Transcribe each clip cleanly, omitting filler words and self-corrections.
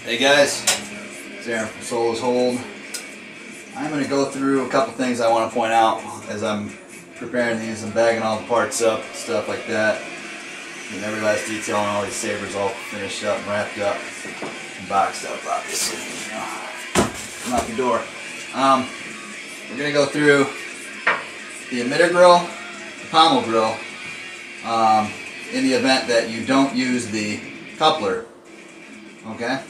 Hey guys, it's Aaron from Solo's Hold. I'm going to go through a couple things I want to point out as I'm preparing these and bagging all the parts up, stuff like that. Getting every last detail on all these sabers all finished up and wrapped up and boxed up, obviously. Come out the door. We're going to go through the emitter grill, the pommel grill, in the event that you don't use the coupler. Okay?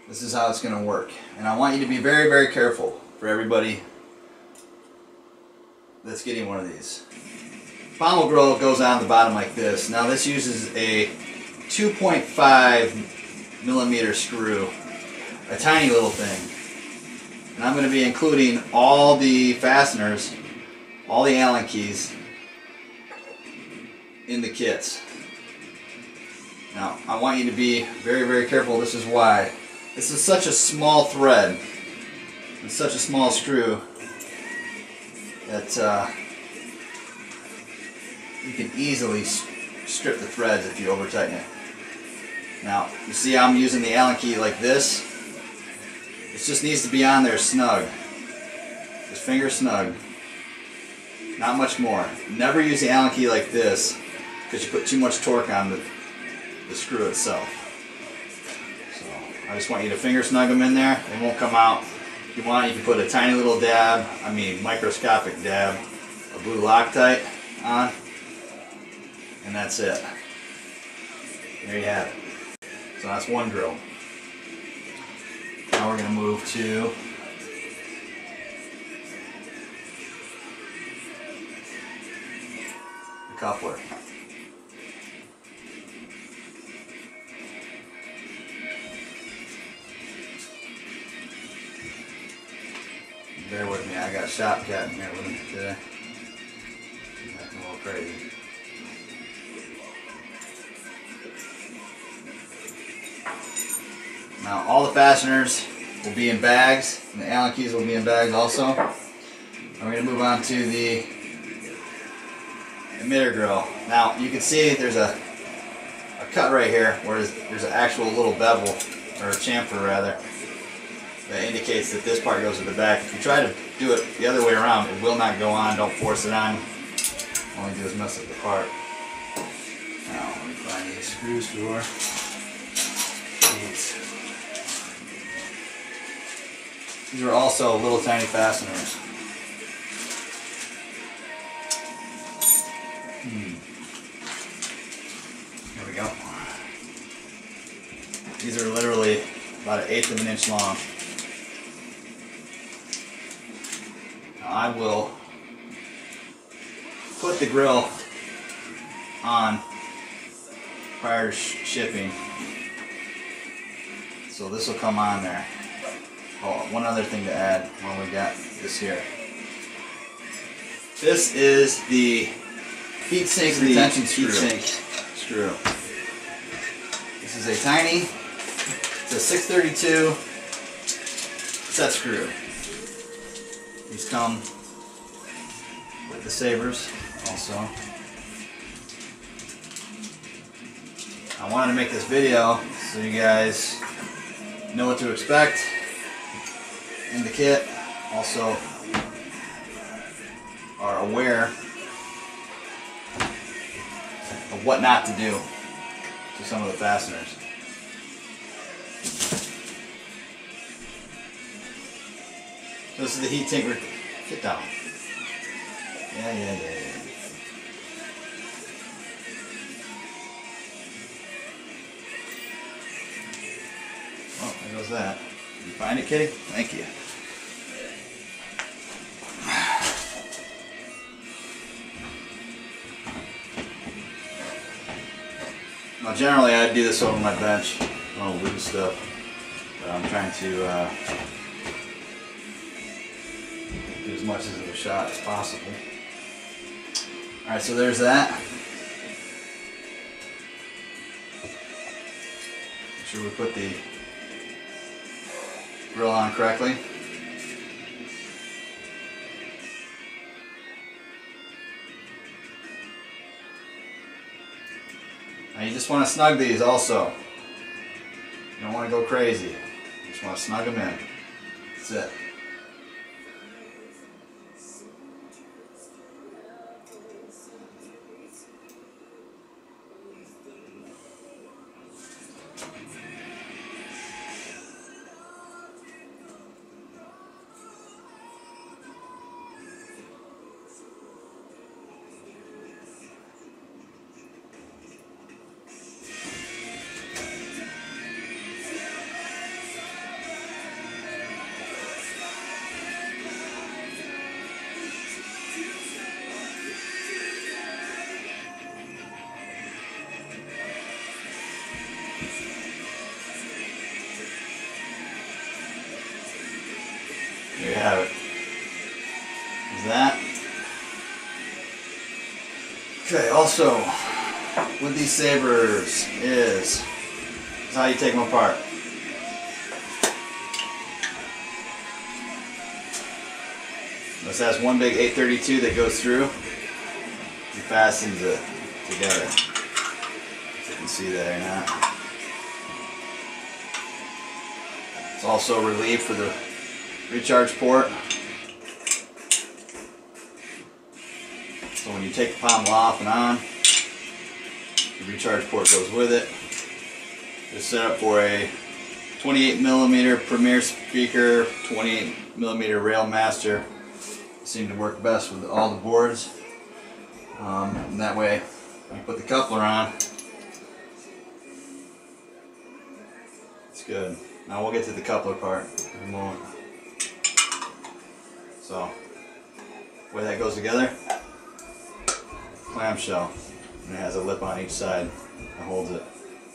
This is how it's going to work. And I want you to be very, very careful for everybody that's getting one of these. Pommel grill goes on the bottom like this. Now this uses a 2.5 millimeter screw, a tiny little thing. And I'm going to be including all the fasteners, all the Allen keys in the kits. Now I want you to be very, very careful. This is why. This is such a small thread and such a small screw that you can easily strip the threads if you over tighten it. Now, you see how I'm using the Allen key like this? It just needs to be on there snug. Just finger snug. Not much more. Never use the Allen key like this because you put too much torque on the screw itself. I just want you to finger snug them in there. They won't come out. If you want, you can put a tiny little dab, microscopic dab of blue Loctite on, and that's it. There you have it. So that's one drill. Now we're going to move to the coupler. Bear with me, I got Shop Cat in here with me today. He's acting a little crazy. Now all the fasteners will be in bags, and the Allen keys will be in bags also. We're going to move on to the emitter grill. Now you can see there's a cut right here where there's an actual little bevel, or a chamfer rather, that indicates that this part goes to the back. If you try to do it the other way around, it will not go on. Don't force it on. All you do is mess up the part. Now, let me find these screws for these. These are also little tiny fasteners. There we go. These are literally about 1/8 of an inch long. I will put the grill on prior to shipping, so this will come on there. Oh, one other thing to add while we got this here. This is the heatsink retention screw. This is a tiny, it's a 632 set screw. These come with the sabers also. I wanted to make this video so you guys know what to expect in the kit. Also are aware of what not to do to some of the fasteners. This is the heat sink. Sit down. Yeah. Oh, there goes that. Did you find it, Kitty? Thank you. Now, generally, I'd do this over my bench. I don't lose stuff, but I'm trying to do as much of a shot as possible. Alright, so there's that. Make sure we put the grill on correctly. Now you just want to snug these also. You don't want to go crazy. You just want to snug them in. That's it. There you have it. Is that. Okay, also, with these sabers is how you take them apart. This has one big 832 that goes through and fastens it together. If you can see that or not. It's also relieved for the recharge port. So when you take the pommel off and on, the recharge port goes with it. It's set up for a 28mm Premier speaker, 28mm Railmaster. Seem to work best with all the boards. And that way, when you put the coupler on, it's good. Now we'll get to the coupler part in a moment. So, the way that goes together, clamshell, and it has a lip on each side that holds it.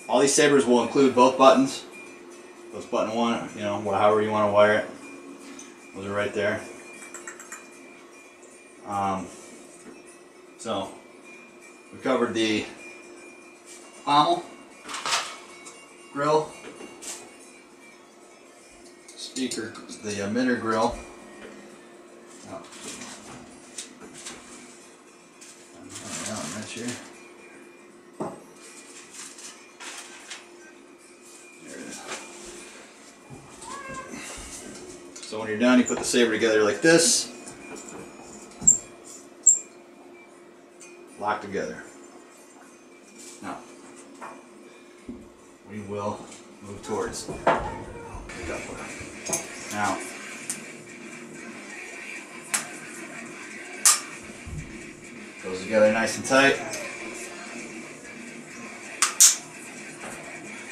All these sabers will include both buttons. Those button one, you know, however you want to wire it. Those are right there. So, we covered the pommel, grill, speaker, the emitter grill. Oh. Here. There it is. So when you're done, you put the saber together like this. Lock together. Now, we will move towards the coupler. Now, goes together nice and tight.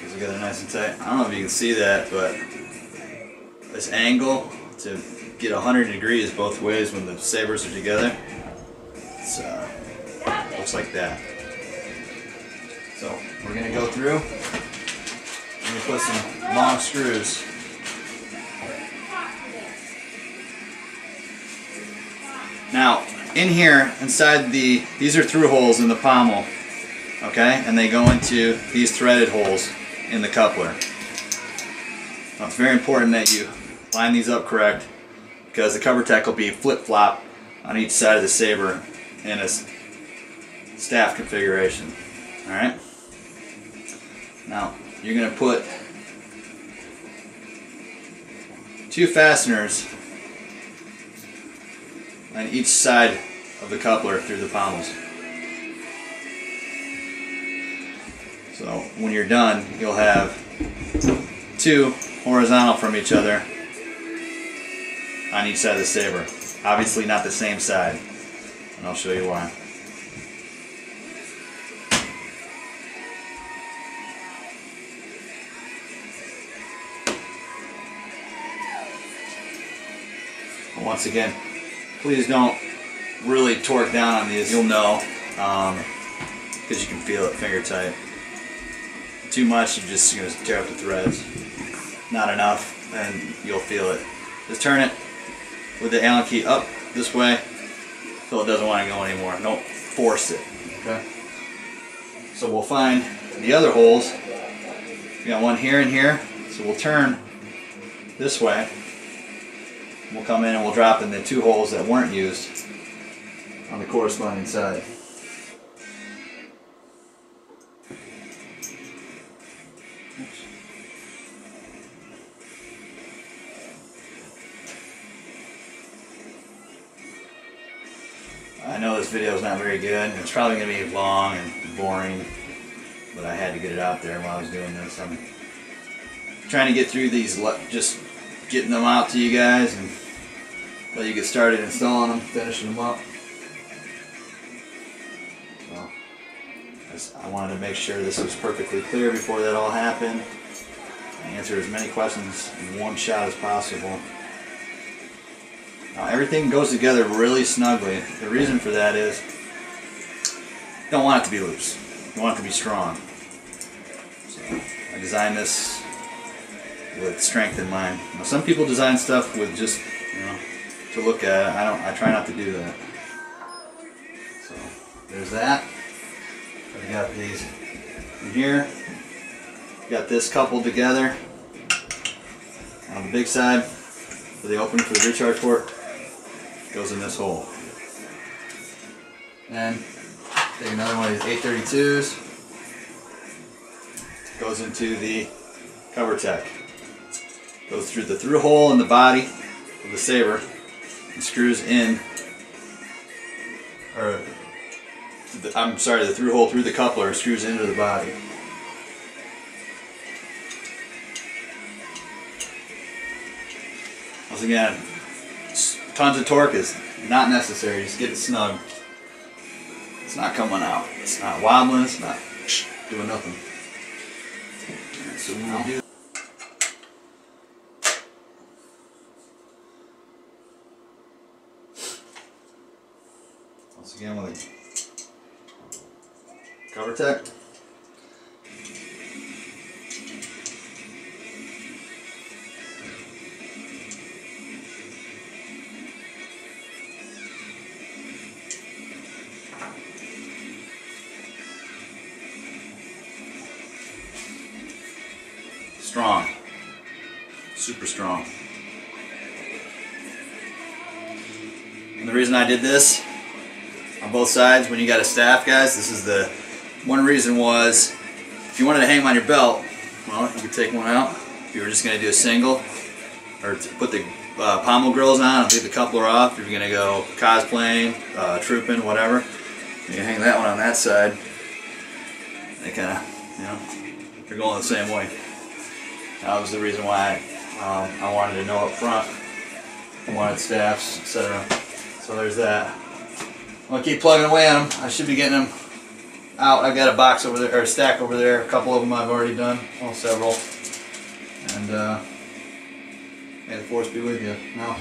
Goes together nice and tight. I don't know if you can see that, but this angle to get 100 degrees both ways when the sabers are together, it's looks like that. So we're gonna go through. We're gonna put some long screws. Now, in here, inside these are through holes in the pommel, okay? And they go into these threaded holes in the coupler. Now, it's very important that you line these up correct because the cover tech will be flip-flop on each side of the saber in a staff configuration, all right? Now, you're gonna put 2 fasteners on each side of the coupler through the pommels. So when you're done, you'll have 2 horizontal from each other on each side of the saber. Obviously not the same side, and I'll show you why. Once again, please don't really torque down on these. You'll know because you can feel it finger tight. Too much, you're just going to tear up the threads. Not enough, and you'll feel it. Just turn it with the Allen key up this way so it doesn't want to go anymore. Don't force it. Okay. So we'll find the other holes. We got one here and here, so we'll turn this way. We'll come in and we'll drop in the 2 holes that weren't used on the corresponding side. Oops. I know this video is not very good, and it's probably going to be long and boring, but I had to get it out there while I was doing this. I'm trying to get through these, just getting them out to you guys and let you get started installing them, finishing them up. So I wanted to make sure this was perfectly clear before that all happened. Answer as many questions in one shot as possible. Now everything goes together really snugly. The reason for that is you don't want it to be loose. You want it to be strong. So I designed this with strength in mind. Now some people design stuff with just, to look at it. I try not to do that. So there's that. I got these in here. Got this coupled together on the big side for the opening for the recharge port. Goes in this hole. Then take another one of these 832s. Goes into the CoverTech. Goes through the through hole in the body of the Saber and screws in, the through hole through the coupler screws into the body. Once again, tons of torque is not necessary, just get it snug. It's not coming out. It's not wobbling, it's not doing nothing. Right, so we'll do. Once again with a CoverTech. Strong, super strong. And the reason I did this on both sides, when you got a staff, guys, this is the one reason was if you wanted to hang them on your belt, well, you could take one out. If you were just going to do a single, or to put the pommel grills on and leave the coupler off, if you're going to go cosplaying, trooping, whatever, you can hang that one on that side. They kind of, they're going the same way. That was the reason why I wanted to know up front. I wanted staffs, etc. So there's that. I'm going to keep plugging away on them. I should be getting them out. I've got a box over there, or a stack over there. A couple of them I've already done. Well, several. And may the force be with you. Now.